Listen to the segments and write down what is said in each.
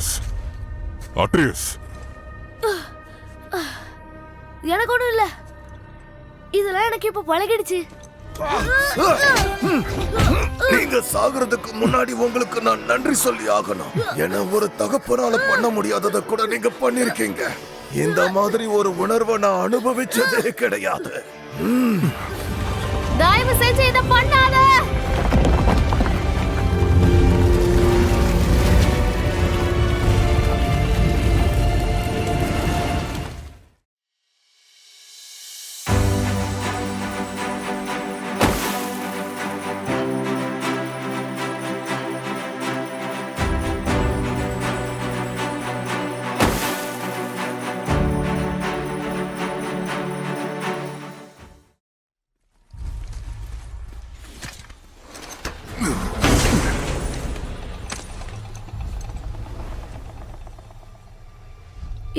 அட்ரியஸ், அட்ரியஸ். எனக்கு ஒண்ணும் இல்ல. இதெல்லாம் எனக்கு இப்ப பழகிடுச்சு. நீங்க சாகுறதுக்கு முன்னாடி உங்களுக்கு நான் நன்றி சொல்லி ஆகணும். என ஒரு தகப்பனால பண்ண முடியாததை கூட நீங்க பண்ணிருக்கீங்க. இந்த மாதிரி ஒரு உணர்வை நான் அனுபவிச்சதே கிடையாது. தயவு செஞ்சு இத பண்ணாத.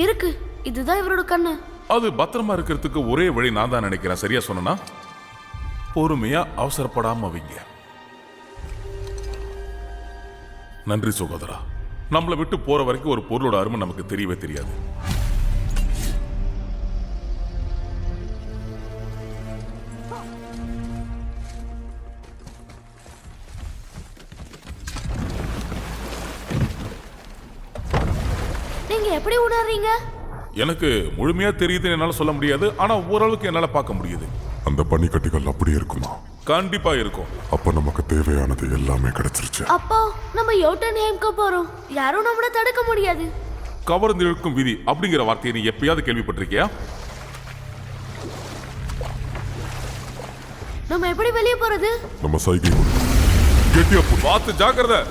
இருக்கு. இதுதான் இவரோட கண்ணு. அது பத்திரமா இருக்கிறதுக்கு ஒரே வழி நான் தான் நினைக்கிறேன். சரியா சொன்னா பொறுமையா அவசரப்படாம வைங்க. நன்றி சகோதரா. நம்மளை விட்டு போற வரைக்கும் ஒரு பொருளோட அருமை நமக்கு தெரியவே தெரியாது. நீங்க எப்படி உணர்றீங்க? எனக்கு முழுமையா தெரியுதுன்னு என்னால சொல்ல முடியாது, ஆனா ஓரளவுக்கு என்னால பார்க்க முடியுது. அந்த பனிக்கட்டிகள் அப்படியே இருக்குமா? கண்டிப்பா இருக்கும். அப்ப நமக்கு தேவையானது எல்லாமே கிடைச்சிருச்சு. அப்போ நம்ம யோட்டன்ஹேம்க்கு போறோம். யாரும் நம்மள தடுக்க முடியாது. கவர்ந்து இழுக்கும் விதி அப்படிங்கிற வார்த்தையை நீ எப்பயாவது கேள்விப்பட்டிருக்கியா? நம்ம எப்படி வெளியே போறது? நம்ம சைகை கெட்டியா பார்த்து ஜாக்கிரதை.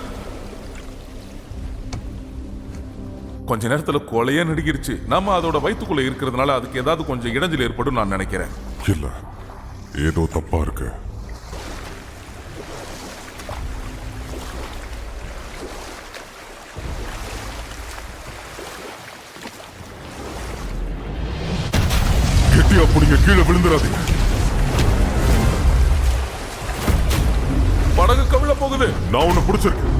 கொஞ்ச நேரத்துல கொலையா நடுங்கிருச்சு. நம்ம அதோட வயிற்றுக்குள்ள இருக்கிறதுனால அதுக்கு ஏதாவது கொஞ்சம் இடைஞ்சல் ஏற்படும் நான் நினைக்கிறேன். இல்ல, ஏதோ தப்பா இருக்கு. கெட்டியா புடிங்க, கீழே விழுந்துடாதீங்க. படகு கவிழ போகுது. நான் உன்னை பிடிச்சிருக்கேன்.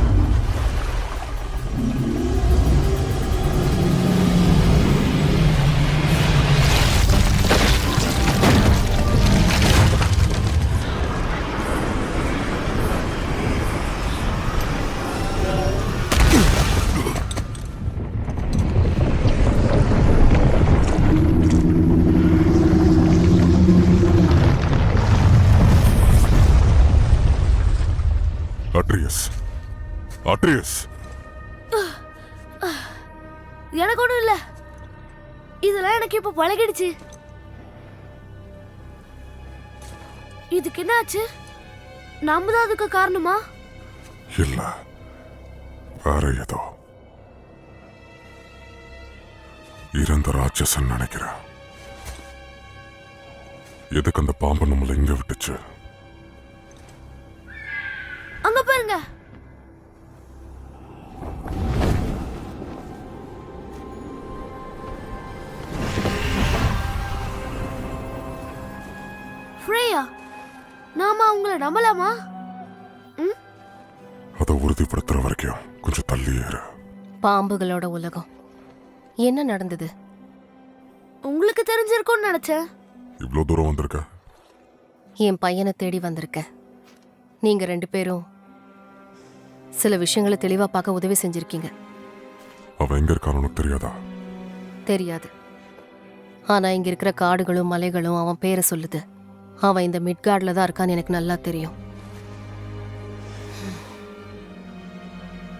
அட்ரியஸ், அட்ரியஸ். எனக்கு ஒண்ணும் இல்ல. இதெல்லாம் எனக்கு இப்ப பழகிடுச்சு. இதுக்கு என்ன ஆச்சு? நாம தான் அதுக்கு காரணமா? இல்ல, வேற ஏதோ. இறந்த ராட்சசன் நினைக்கிறேன். எதுக்கு அந்த பாம்பு நம்மளை இங்க விட்டுச்சு? அங்க பாருங்க. ஃப்ரேயா, நாம அவங்கள நம்பலாமா? அதை உறுதிப்படுத்துற வரைக்கும் கொஞ்சம் தள்ளி ஏறு. பாம்புகளோட உலகம். என்ன நடந்தது? உங்களுக்கு தெரிஞ்சிருக்கும்னு நினைச்சேன். இவ்வளவு தூரம் வந்திருக்க? என் பையனை தேடி வந்திருக்கேன். நீங்க 2 பேரும் சில விஷயங்களை தெளிவா பார்க்க உதவி செஞ்சிருக்கீங்க. அவன் எங்க இருக்கான்னு தெரியாதா? தெரியாது. ஆனா இங்க இருக்கிற காடுகளும் மலைகளும் அவன் பேரை சொல்லுது. அவன் இந்த மிட்கார்ட்ல தான் இருக்கான்னு எனக்கு நல்லா தெரியும்.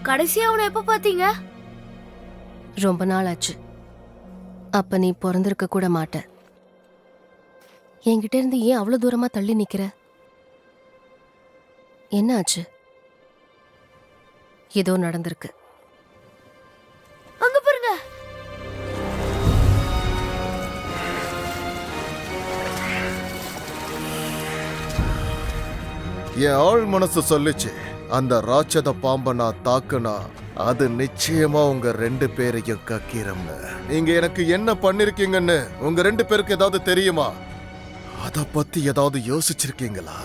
கடைசியா அவனை எப்ப பாத்தீங்க? ரொம்ப நாள் ஆச்சு. அப்ப நீ பிறந்திருக்க கூட மாட்ட. என்கிட்ட இருந்து ஏன் அவ்வளவு தூரமா தள்ளி நிக்கிற? என்ன ஆச்சு? ஏதோ நடந்திருக்கு. அங்க பாருங்க. என் ஆள் மனசு சொல்லிச்சு, அந்த ராட்சத பாம்பை நான் தாக்குனா அது நிச்சயமா உங்க 2 பேரையும் கக்கிரம்னு. நீங்க எனக்கு என்ன பண்ணிருக்கீங்கன்னு உங்க 2 பேருக்கு ஏதாவது தெரியுமா? அத பத்தி ஏதாவது யோசிச்சிருக்கீங்களா?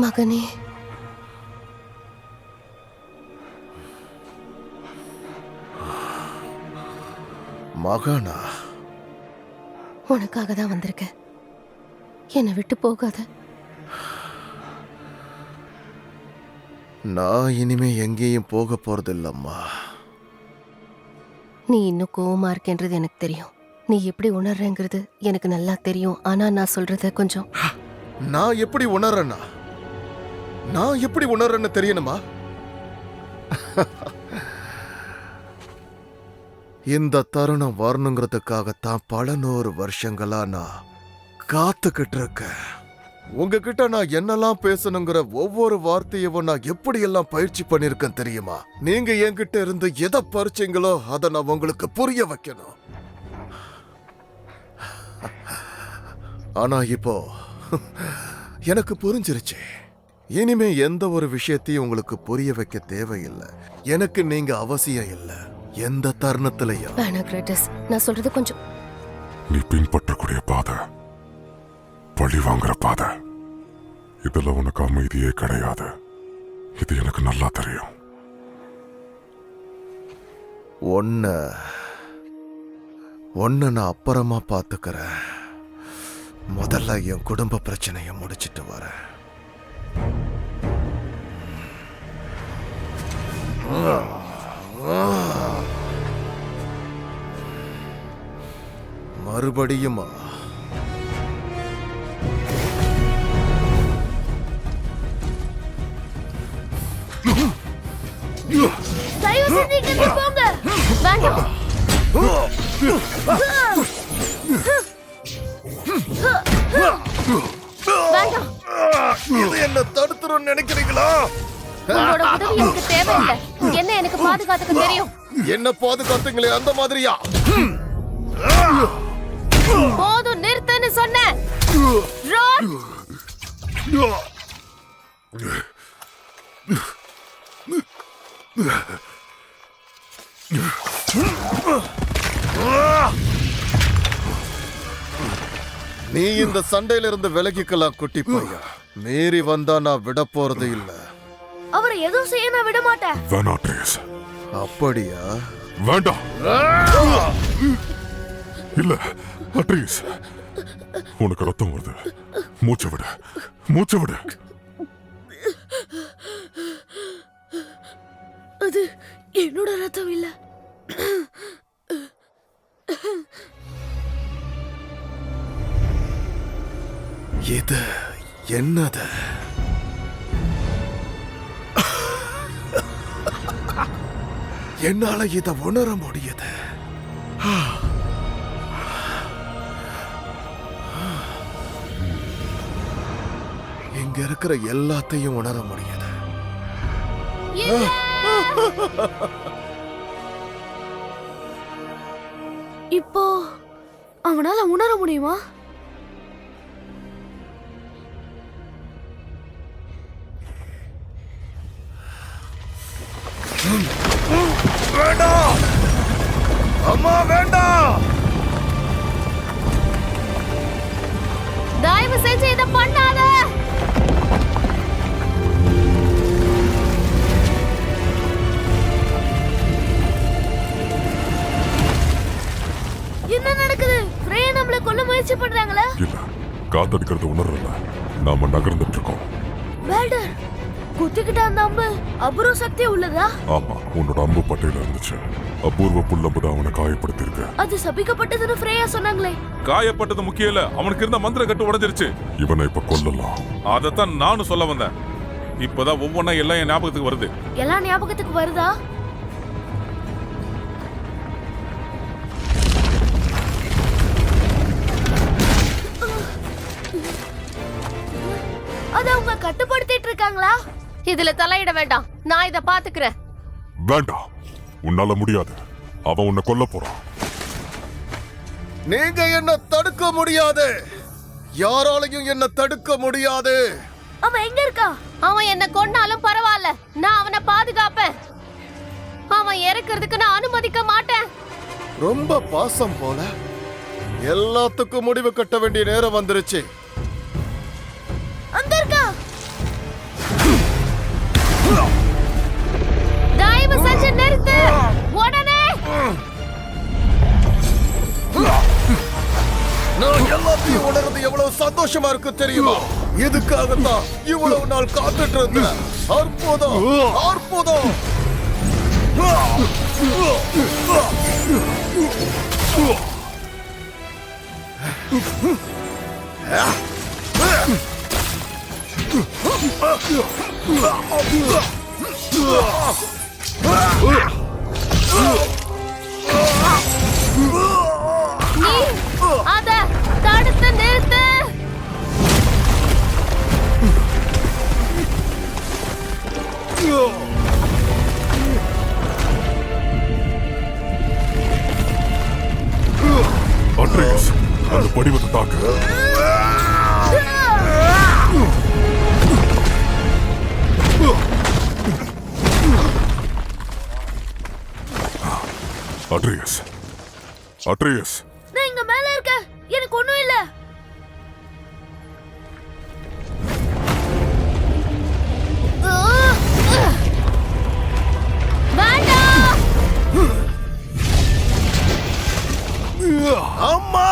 மகனே, மகனா? உனக்காக தான் வந்திருக்கேன். என்னை விட்டு போகாத. நான் இனிமே எங்கேயும் போக போறதில்லம்மா. நீ இன்னும் கோவமா இருக்கேன்றது எனக்கு தெரியும். நீ எப்படி உணர்றேங்கிறது எனக்கு நல்லா தெரியும். ஆனா நான் சொல்றத கொஞ்சம். நான் எப்படி உணர்றேன்னா? நான் எப்படி உணர்றேன்னு தெரியணுமா? இந்த தருணம் வரணுங்கிறதுக்காகத்தான் பல 100 வருஷங்களா நான் காத்துக்கிட்டு இருக்கேன். உங்ககிட்ட நான் என்னெல்லாம் பேசணுங்கிற ஒவ்வொரு வார்த்தையவும் நான் எப்படியெல்லாம் பயிற்சி பண்ணிருக்கேன் தெரியுமா? நீங்க என்கிட்ட இருந்து எதை பறிச்சீங்களோ அதை நான் உங்களுக்கு புரிய வைக்கணும். ஆனா இப்போ எனக்கு புரிஞ்சிருச்சு. இனிமே எந்த ஒரு விஷயத்தையும் உங்களுக்கு புரிய வைக்க தேவையில்லை. எனக்கு நீங்க அவசியம் இல்லை. எந்த தருணத்திலையும். வேணா கிரேட்டஸ், நான் சொல்றது கொஞ்சம். நீ பின்பற்றக்கூடிய பாதை பழி வாங்குற பாதை. இதுல உனக்கு அமைதியே கிடையாது. இது எனக்கு நல்லா தெரியும். ஒன்ன நான் அப்புறமா பாத்துக்கிறேன். முதல்ல என் குடும்ப பிரச்சனையை முடிச்சிட்டு வரேன். மறுபடியுமா? தயவு செஞ்சு இங்க இருந்து போங்க. வேண்டாம். வேண்டாம். இது என்ன தடுத்துரும் நினைக்கிறீங்களா? உங்களோட உதவி எனக்கு தேவையில்லை. என்ன எனக்கு பாதுகாத்துக்க தெரியும். என்ன பாதுகாத்துங்களே அந்த மாதிரியா? போதும், நிறுத்துன்னு சொன்னேன். ரோட். நீ இந்த சண்டையில இருந்து விலகிக்கலாம் குட்டி பையா. மீறி வந்தா நான் விட போறது இல்ல. அவரை எதுவும் செய்ய நான் விட மாட்டேன். வேணாம் ட்ரேஸ். அப்படியா? வேண்டாம். இல்ல அட்ரீஸ், உனக்கு ரத்தம் வருது. மூச்சு விடு, மூச்சு விடு. அது என்னோட ரத்தம் இல்ல. இது என்னது? என்னால இத உணர முடியுது. இங்க இருக்கிற எல்லாத்தையும் உணர முடியுது. இப்போ அவனால உணர முடியுமா? வேண்டாம் அம்மா, வேண்டாம். தயவு செஞ்சு இதை பண்ணாத. என்ன நடக்குது? ஃப்ரேயா நம்மள கொல்ல முயற்சி பண்றாங்களா? இல்ல, காத்தடிக்கிறது உணர்றல. நாம நகர்ந்துட்டு இருக்கோம். வேல்டர், குத்திக்கிட்ட அந்த அம்பு அபூர்வ சக்தி உள்ளதா? ஆமா, உன்னோட அம்பு பட்டையில இருந்துச்சு. அபூர்வ புல்லம்பு தான் அவனை காயப்படுத்திருக்கு. அது சபிக்கப்பட்டதுன்னு ஃப்ரேயா சொன்னாங்களே. காயப்பட்டது முக்கியம் இல்ல, அவனுக்கு இருந்த மந்திர கட்டு உடைஞ்சிருச்சு. இவனை இப்ப கொல்லலாம். அதத்தான் நானும் சொல்ல வந்தேன். இப்பதான் ஒவ்வொன்னா எல்லாம் என் ஞாபகத்துக்கு வருது. எல்லாம் ஞாபகத்துக்கு வருதா? அத அவங்க கட்டுப்படுத்திட்டு இருக்காங்களா? இதுல தலையிட வேண்டாம். நான் இத பாத்துக்கிறேன். வேண்டாம், உன்னால முடியாது. அவன் உன்னை கொல்ல போறான். நீங்க என்ன தடுக்க முடியாது. யாராலையும் என்ன தடுக்க முடியாது. அவன் எங்க இருக்கா? அவன் என்ன கொன்னாலும் பரவாயில்ல, நான் அவனை பாதுகாப்பேன். அவன் இறக்கிறதுக்கு நான் அனுமதிக்க மாட்டேன். ரொம்ப பாசம் போல. எல்லாத்துக்கும் முடிவு கட்ட வேண்டிய நேரம் வந்துருச்சு. அங்க இருக்கா? தயவு செஞ்சு நிறுத்து உடனே. எல்லாத்தையும் உணர்றது எவ்வளவு சந்தோஷமா இருக்கு தெரியுமா? இதுக்காகத்தான் இவ்வளவு நாள் காத்துட்டு இருந்தேன். அற்புதம், அற்புதம். நீ அத தடுத்து நிறுத்து. அட்ரியஸ், அந்த படிவத்தை தாக்கு. அட்ரியஸ், அட்ரியஸ், நான் இங்க மேல இருக்கேன். எனக்கு ஒண்ணும் இல்ல. வேண்டாம். அம்மா,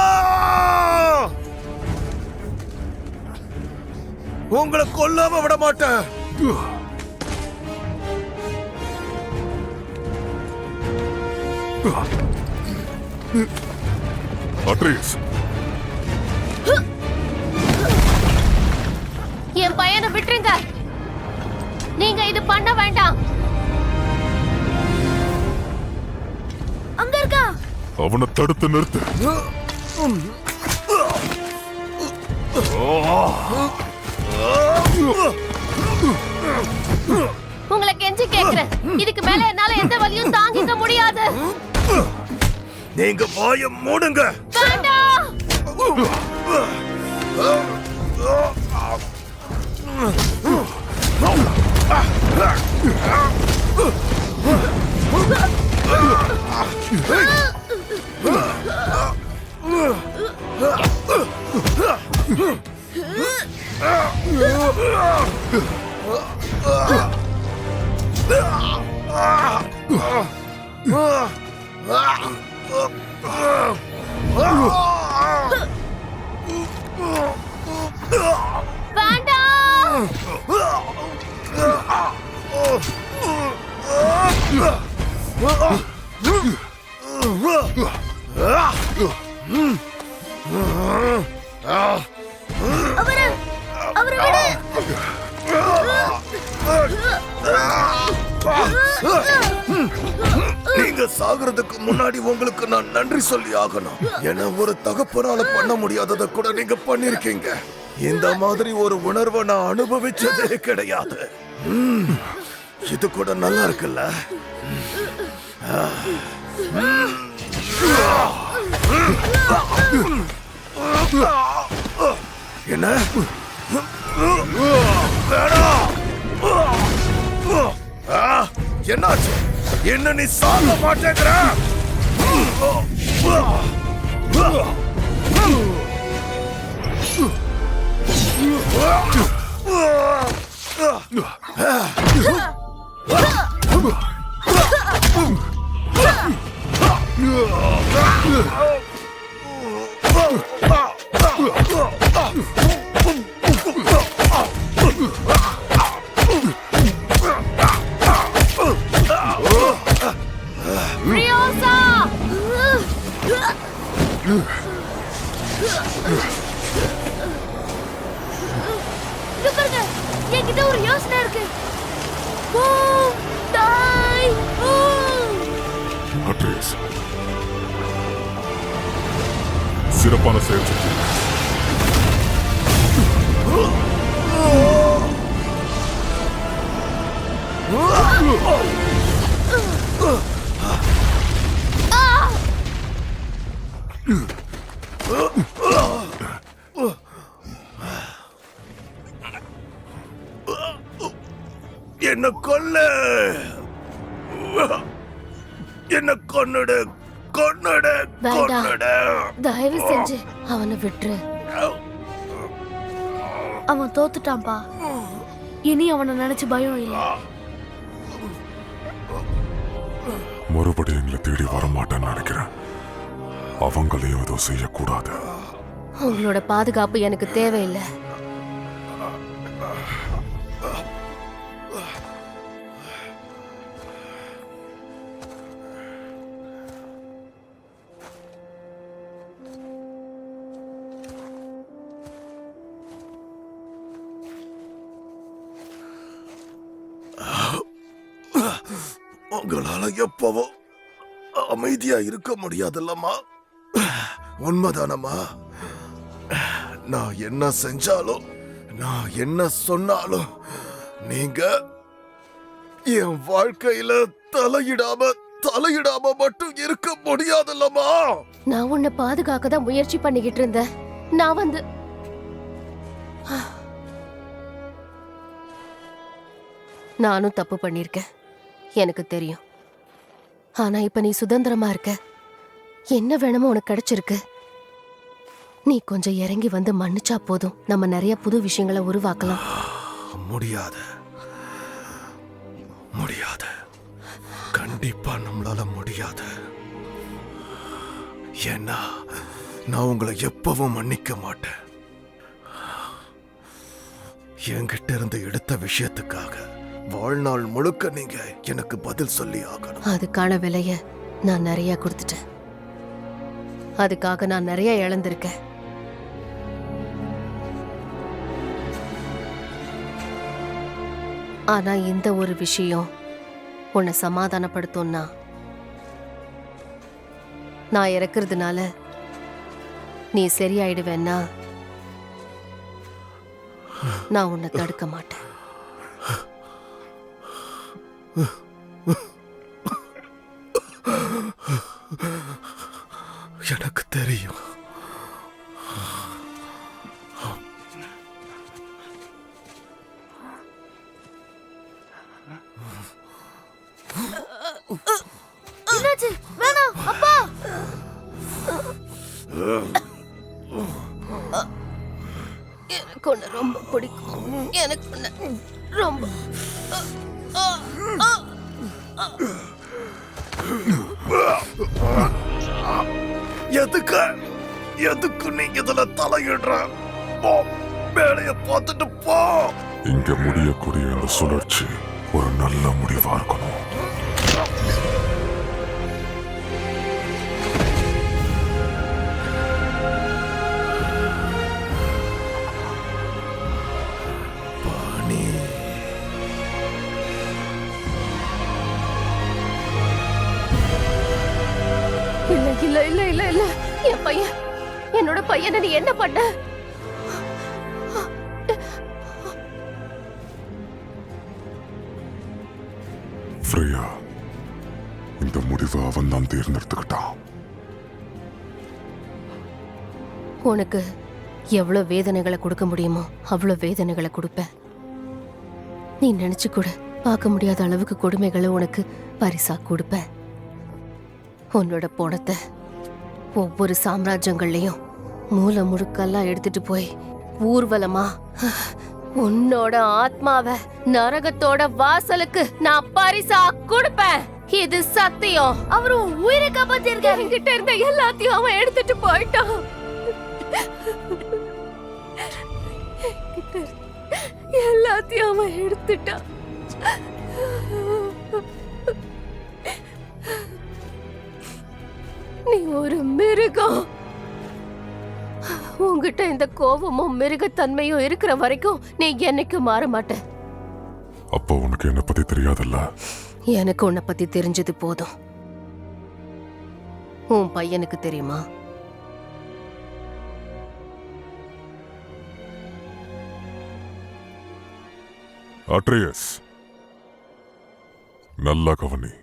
உங்களை கொல்லாம விட மாட்டேன். அட்ரியஸ், என் பையனை விட்டுருங்க. நீங்க இது பண்ண வேண்டாம். அங்க இருக்கா? அவனை தடுத்து நிறுத்து. உங்களை கெஞ்சி கேக்குறேன். இதுக்கு மேல என்னால எந்த வலியும் தாங்கிக்க முடியாது. நீங்க வாயை மூடுங்க. வேண்டாம். அவரை விடு. நீங்க சாகுறதுக்கு முன்னாடி உங்களுக்கு நான் நன்றி சொல்லி ஆகணும். என ஒரு தகப்பனால பண்ண முடியாததை கூட நீங்க பண்ணிருக்கீங்க. இந்த மாதிரி ஒரு உணர்வை நான் அனுபவிச்சதே கிடையாது. இது கூட நல்லா இருக்குல்ல? என்ன? என்னாச்சு? என்ன நீ சாக மாட்டேங்கிற? என்கிட்ட ஒரு யோசனை இருக்கு. Boom! Die! Boom! அட்ரியஸ், சிறப்பான செயல் செஞ்சீங்க. என்ன கொல்ல, என்ன கொன்னுடு, கொன்னுடு, கொன்னுடு. தயவு செஞ்சு அவனை விட்டுரு. அவன் தோத்துட்டான்பா. இனி அவனை நினைச்சு பயம் இல்லை. மறுபடியும் எங்களை தேடி வரமாட்டேன்னு நினைக்கிறேன். அவங்களையும் ஏதோ செய்யக்கூடாது. உங்களோட பாதுகாப்பு எனக்கு தேவையில்லை. உங்களால எப்பவோ அமைதியா இருக்க முடியாதுல்லம்மா. உண்மைதானம்மா? நான் என்ன செஞ்சாலும் நான் என்ன சொன்னாலும் நீங்க என் வாழ்க்கையில தலையிடாம மட்டும் இருக்க முடியாதுல்லம்மா. நான் உன்னை பாதுகாக்க தான் முயற்சி பண்ணிக்கிட்டு இருந்தேன். நானும் தப்பு பண்ணிருக்கேன், எனக்கு தெரியும். ஆனா இப்ப நீ சுதந்திரமா இருக்க, என்ன வேணுமோ உனக்கு கிடைச்சிருக்கு. நீ கொஞ்சம் இறங்கி வந்து மன்னிச்சா போதும், நம்ம நிறைய புது விஷயங்களை உருவாக்கலாம். முடியாது, கண்டிப்பா நம்மளால முடியாது. ஏன்னா நான் உங்களை எப்பவும் மன்னிக்க மாட்டேன். என்கிட்ட இருந்து எடுத்த விஷயத்துக்காக வாழ்நாள் முழுக்க நீங்க எனக்கு பதில் சொல்லி ஆகணும். அதுக்கான விலைய நான் நிறைய கொடுத்துட்டேன். அதுக்காக நான் நிறைய இழந்திருக்கேன். ஆனா இந்த ஒரு விஷயம் உன்னை சமாதானப்படுத்தும்னா, நான் இறக்குறதுனால நீ சரியாயிடுவேன்னா நான் உன்னை தடுக்க மாட்டேன். எனக்கு தெரியும். என்னாச்சு? வேணாம் அப்பா. எனக்கு உன்னை ரொம்ப பிடிக்கும். எனக்கு உன்னை ரொம்ப எதுக்கு நீங்க இதுல தலையிடுற? போ, வேலைய பார்த்துட்டு போ. இங்க முடியக்கூடிய இந்த சுழற்சி ஒரு நல்ல முடிவா இருக்கணும். இல்ல இல்ல இல்ல இல்ல, என் பையன், என்னோட பையனை நீ என்ன பண்ண? ஃப்ரேயா, இந்த முடிவை அவன் தான் தேர்ந்தெடுத்துக்கிட்டான். உனக்கு எவ்வளவு வேதனைகளை கொடுக்க முடியுமோ அவ்வளவு வேதனைகளை கொடுப்பேன். நீ நினைச்சு கூட பார்க்க முடியாத அளவுக்கு கொடுமைகளை உனக்கு பரிசா கொடுப்பேன். உன்னோட பணத்தை ஒவ்வொரு சாம்ராஜ்யங்கள்லயும் மூல முழுக்கெல்லாம் எடுத்துட்டு போய் ஊர்வலமா உன்னோட ஆத்மாவை நரகத்தோட வாசலுக்கு நான் பரிசா கொடுப்பேன். இது சத்தியம். அவரும் உயிரை காப்பாத்திருக்காரு. என்கிட்ட இருந்த எல்லாத்தையும் அவன் எடுத்துட்டு போயிட்டான். எல்லாத்தையும் அவன் எடுத்துட்டான். நீ ஒரு மிருகம். உன்கிட்ட இந்த கோபமும் மிருகத்தன்மையும் இருக்கிற வரைக்கும் நீ என்னைக்கும் மாற மாட்ட. அப்போ உனக்கு என்ன பத்தி தெரியாதுல்ல? எனக்கு உன்னை பத்தி தெரிஞ்சது போதும். உன் பையனுக்கு தெரியுமா? அட்ரியஸ், நல்லா கவனி.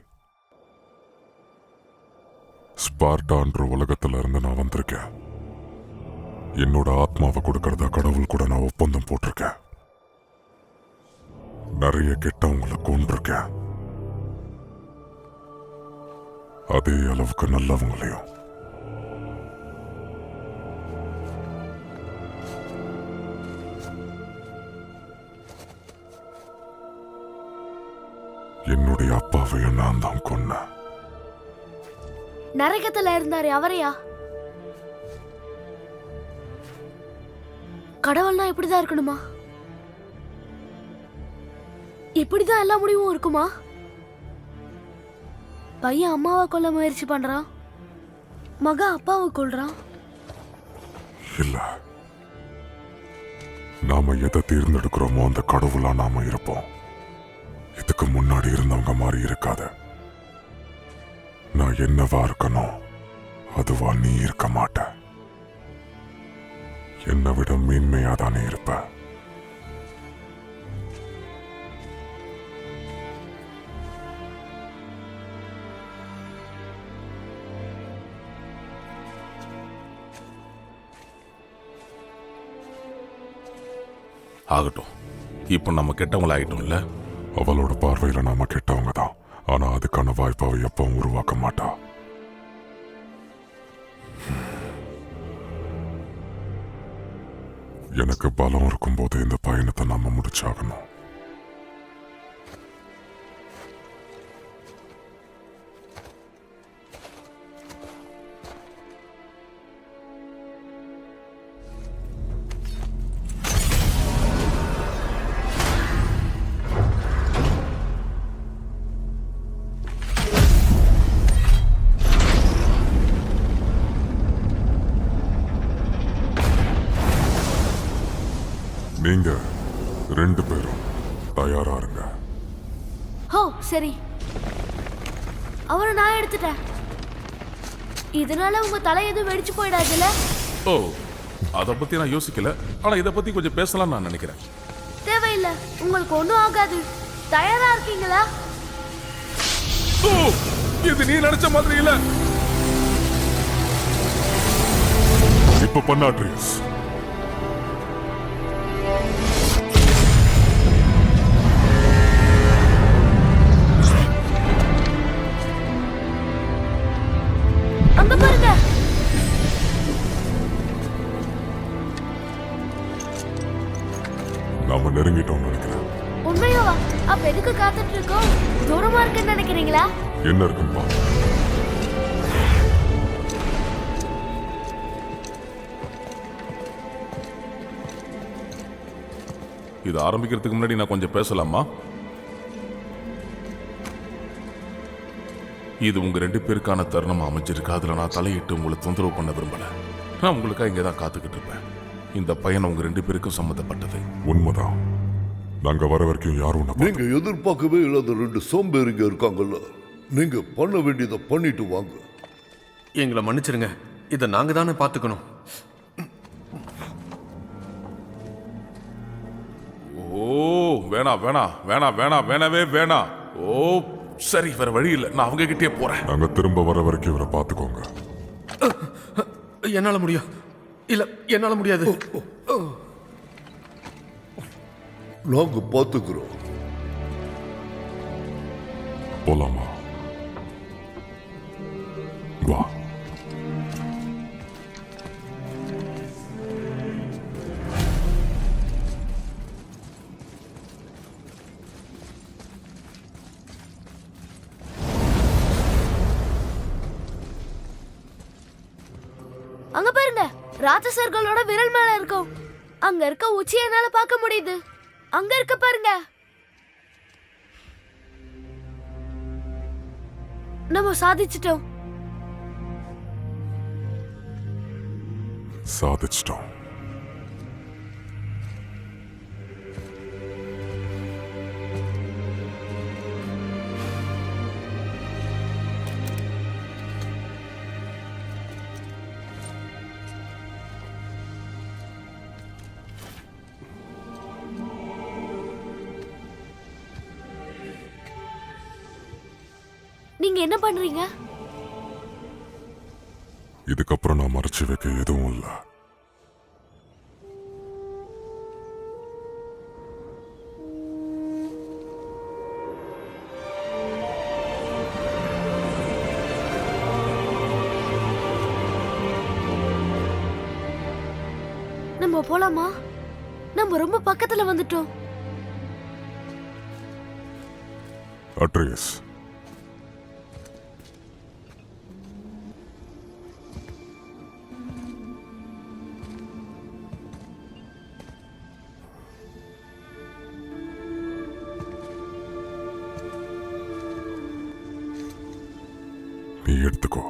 ஸ்பார்டான்ற உலகத்துல இருந்து நான் வந்திருக்கேன். என்னோட ஆத்மாவை கொடுக்கறதா கடவுள் கூட நான் ஒப்பந்தம் போட்டிருக்கேன். நிறைய கெட்டவங்களை கொண்டிருக்கேன். அதே அளவுக்கு நல்லவங்களையும். என்னுடைய அப்பாவையும் நான் தான் கொன்னேன். நரகத்துல இருந்தாரு அவரையா? கடவுள்னா இப்படிதான் இருக்கணுமா? இப்படிதான் எல்லா முடிவும் இருக்குமா? பையன் அம்மாவை கொல்ல முயற்சி பண்றான், மக அப்பாவை கொல்றான். இல்ல, நாம எதை தேர்ந்தெடுக்கிறோமோ அந்த கடவுளா நாம இருப்போம். இதுக்கு முன்னாடி இருந்தவங்க மாதிரி இருக்காத. நான் என்னவா இருக்கணும் அதுவா நீ இருக்க மாட்ட. என்னை விட மேன்மையா தானே இருப்ப. ஆகட்டும், இப்போ நம்ம கெட்டவங்கள ஆயிட்டோம்ல. அவளோட பார்வையில நாம கெட்டவங்க தான். ஆனா அதுக்கான வாய்ப்பை அவ எப்பவும் உருவாக்க மாட்டா. எனக்கு பலம் இருக்கும்போது இந்த பயணத்தை நாம முடிச்சாகணும். நீங்க 2 பேரும் தயாரா இருங்க. ஹோ சரி, அவரை நான் எடுத்துட்டேன். இதனால உங்க தலை எதுவும் வெடிச்சு போயிடாதுல்ல? ஓ, அதை பத்தி நான் யோசிக்கல. ஆனா இதை பத்தி கொஞ்சம் பேசலாம் நான் நினைக்கிறேன். தேவையில்லை, உங்களுக்கு ஒன்றும் ஆகாது. தயாரா இருக்கீங்களா? ஓ, இது நீ நினைச்ச மாதிரி இல்ல. இப்ப பண்ண அட்ரியஸ். அங்க பாருங்க. நாம நெருங்கிட்டோம் நினைக்கிறேன். உண்மையாவா? அப்ப எதுக்கு காத்துட்டு இருக்கோம்? தூரமா இருக்குன்னு நினைக்கிறீங்களா? என்ன இருக்கும்பா? இது ஆரம்பிக்கிறதுக்கு முன்னாடி நான் கொஞ்சம் பேசலாமா? இது உங்க 2 பேருக்கான தருணமா அமைஞ்சிருக்கு. அதுல நான் தலையிட்டு உங்களை தொந்தரவு பண்ண விரும்பல. நான் உங்களுக்காக இங்கே தான் காத்துக்கிட்டு இருப்பேன். இந்த பயணம் உங்க 2 பேருக்கும் சம்மந்தப்பட்டது. உண்மைதான். நாங்க வர வரைக்கும் யாரும் நீங்க எதிர்பார்க்கவே இல்லாத 2 சோம்பேறிங்க இருக்காங்கல்ல. நீங்க பண்ண வேண்டியதை பண்ணிட்டு வாங்க. எங்களை மன்னிச்சிருங்க, இதை நாங்க தானே பார்த்துக்கணும். ஓ, வேணா வேணா வேணா வேணா வேணவே வேணாம். ஓ சரி, வேற வழி இல்லை. நான் அவங்க கிட்டே போறேன். நாங்க திரும்ப வர வரைக்கும் இவரை பார்த்துக்கோங்க. என்னால முடியும். இல்ல, என்னால முடியாது. நாங்க பார்த்துக்கிறோம். போலாமா? வா. அங்க பாருங்க, ராட்சசர்களோட விரல் மேல இருக்கும். அங்க இருக்க உச்சி என்னால பார்க்க முடியுது. அங்க இருக்க பாருங்க. நம்ம சாதிச்சிட்டோம். சாதிச்சிட்டோம். நீங்க என்ன பண்றீங்க? இதுக்கப்புறம் நான் மறைச்சு வைக்க எதுவும் இல்ல. நம்ம போலாமா? நம்ம ரொம்ப பக்கத்துல வந்துட்டோம். அட்ரியஸ், எடுத்துக்கோ.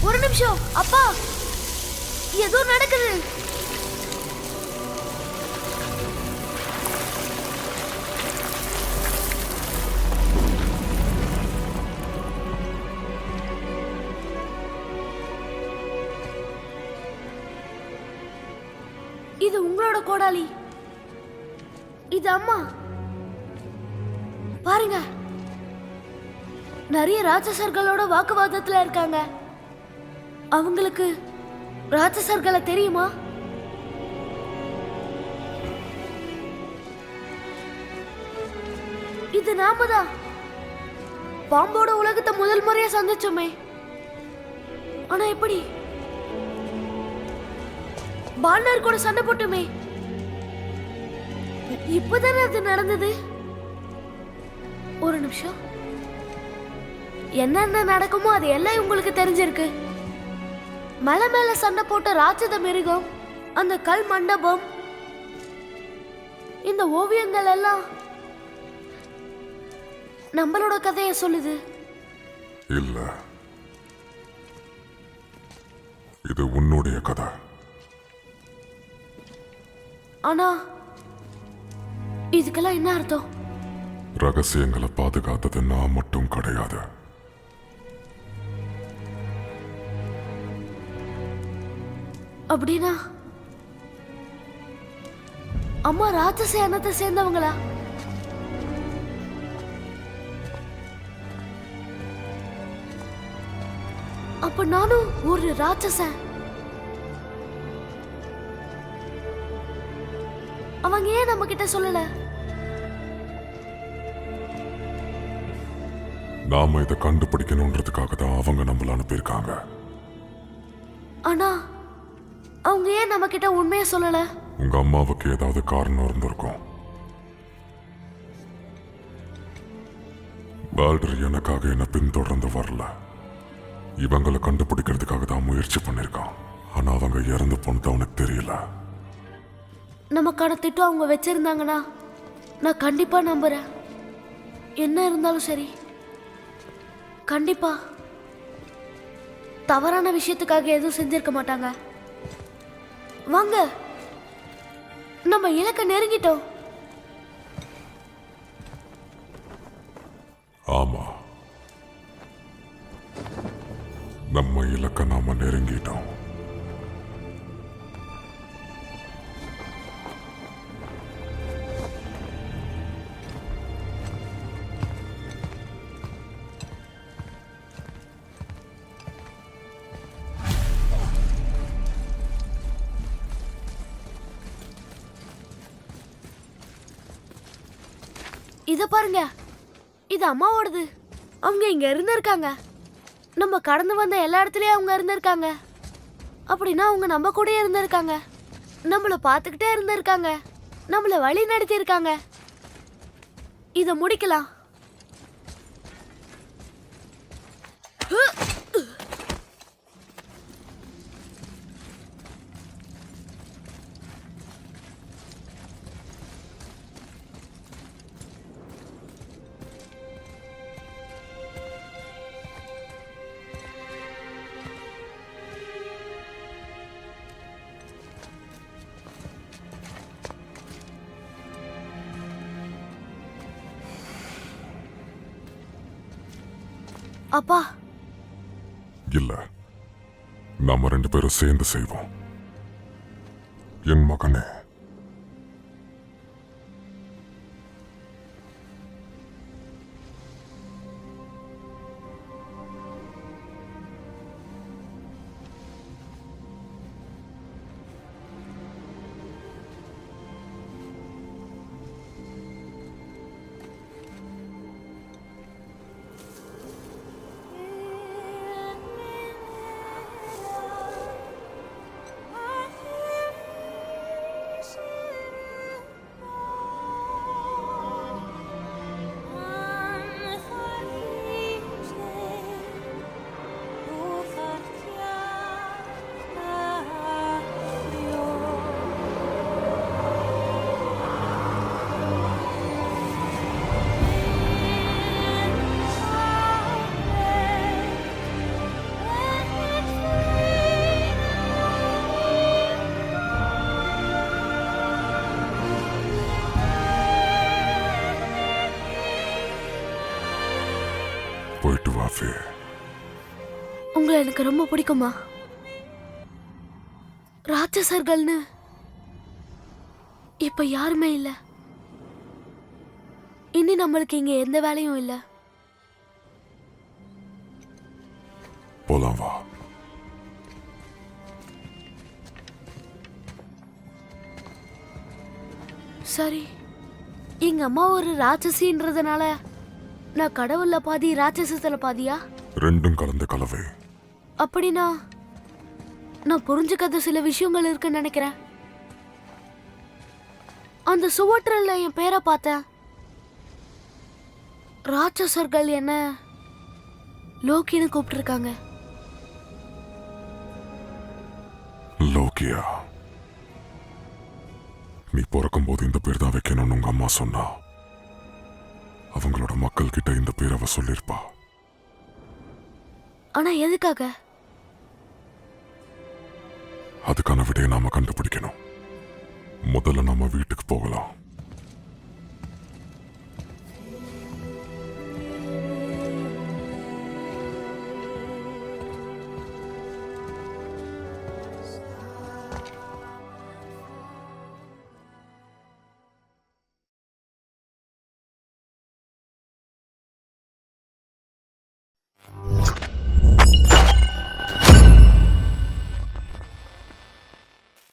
ஒரு நிமிஷம் அப்பா, ஏதோ நடக்குது. இது உங்களோட கோடாலி, இது அம்மா. பாருங்க, நிறைய ராட்சசர்களோட வாக்குவாதத்துல இருக்காங்க. அவங்களுக்கு ராட்சசர்களை தெரியுமா? இது நாம தான் பாம்போட உலகத்தை முதல் முறையா சந்திச்சோமே. ஆனா எப்படி? பாண்டர் கூட சண்டை போட்டுமே. இப்பதானே அது நடந்தது. ஒரு நிமிஷம், என்னென்ன நடக்குமோ அது எல்லாம் உங்களுக்கு தெரிஞ்சிருக்கு. மலை மேல சண்டை போட்ட ராட்சத மிருகம், அந்த கல் மண்டபம், இந்த ஓவியங்கள் எல்லாம் நம்மளோட கதையை சொல்லுது. இல்ல, இது உன்னுடைய கதை. ஆனா இதுக்கெல்லாம் என்ன அர்த்தம்? ரகசியங்களை பாதுகாத்தது நான் மட்டும் கிடையாது. அப்படின்னா அம்மா ராட்சச இனத்தை சேர்ந்தவங்களா? அப்ப நானும் ஒரு ராட்சசன். அவங்க ஏன் நம்ம கிட்ட சொல்லல? நாம இதை கண்டுபிடிக்கணும்ன்றதுக்காக தான் அவங்க நம்மள அனுப்பியிருக்காங்க. ஆனா அவங்க ஏன் நம்ம கிட்ட உண்மையை சொல்லல? உங்க அம்மாவுக்கு ஏதாவது காரணம் இருந்திருக்கும். பால்டர் எனக்காக என்ன பின்தொடர்ந்து வரல. இவங்களை கண்டுபிடிக்கிறதுக்காக தான் முயற்சி பண்ணிருக்கான். ஆனா அவங்க இறந்து போனது அவனுக்கு தெரியல. நமக்கான திட்டம் அவங்க வச்சிருந்தாங்கன்னா நான் கண்டிப்பா நம்புறேன். என்ன இருந்தாலும் சரி, கண்டிப்பா தவறான விஷயத்துக்காக எதுவும் செஞ்சிருக்க மாட்டாங்க. வாங்க, நம்ம இலக்க நெருங்கிட்டோம். ஆமா, நம்ம இலக்க நாம நெருங்கிட்டோம். இத பாருங்க, இது அம்மாவோடது. அவங்க இங்க இருந்திருக்காங்க. நம்ம கடந்து வந்த எல்லா இடத்துலயும் அவங்க இருந்திருக்காங்க. அப்படின்னா அவங்க நம்ம கூட இருந்திருக்காங்க. நம்மள பார்த்துக்கிட்டே இருந்திருக்காங்க. நம்மள வழி நடத்தி இருக்காங்க. இத முடிக்கலாம். அப்பா, இல்ல, நாம 2 பேரும் சேர்ந்து செய்வோம். என் மகனே, போயிட்டு வா ஃபே. உங்களை எனக்கு ரொம்ப பிடிக்குமா? ராட்சசர்கள்னு இப்ப யாருமே இல்ல. இனி நம்மளுக்கு இங்க எந்த வேலையும் இல்ல. போலாம் வா. சரி, எங்க அம்மா ஒரு ராட்சசின்றதுனால நான் கடவுள்ல பாதி ராட்சசத்துல பாதியா? ரெண்டும் கலந்த கலவை. அப்படின்னா நான் புரிஞ்சுக்காத சில விஷயங்கள் இருக்குன்னு நினைக்கிறேன். அந்த சுவற்றில் என் பேரை பார்த்தேன். ராட்சசர்கள் என்ன லோக்கின்னு கூப்பிட்டுருக்காங்க. லோக்கியா, நீ பிறக்கும் போது இந்த பேர் தான் வைக்கணும்னு உங்க அம்மா சொன்னா. அவங்களோட மக்கள் கிட்ட இந்த பேர் அவ சொல்லிருப்பா. ஆனா எதுக்காக? அதுக்கான விடையை நாம கண்டுபிடிக்கணும். முதல்ல நாம வீட்டுக்கு போகலாம்.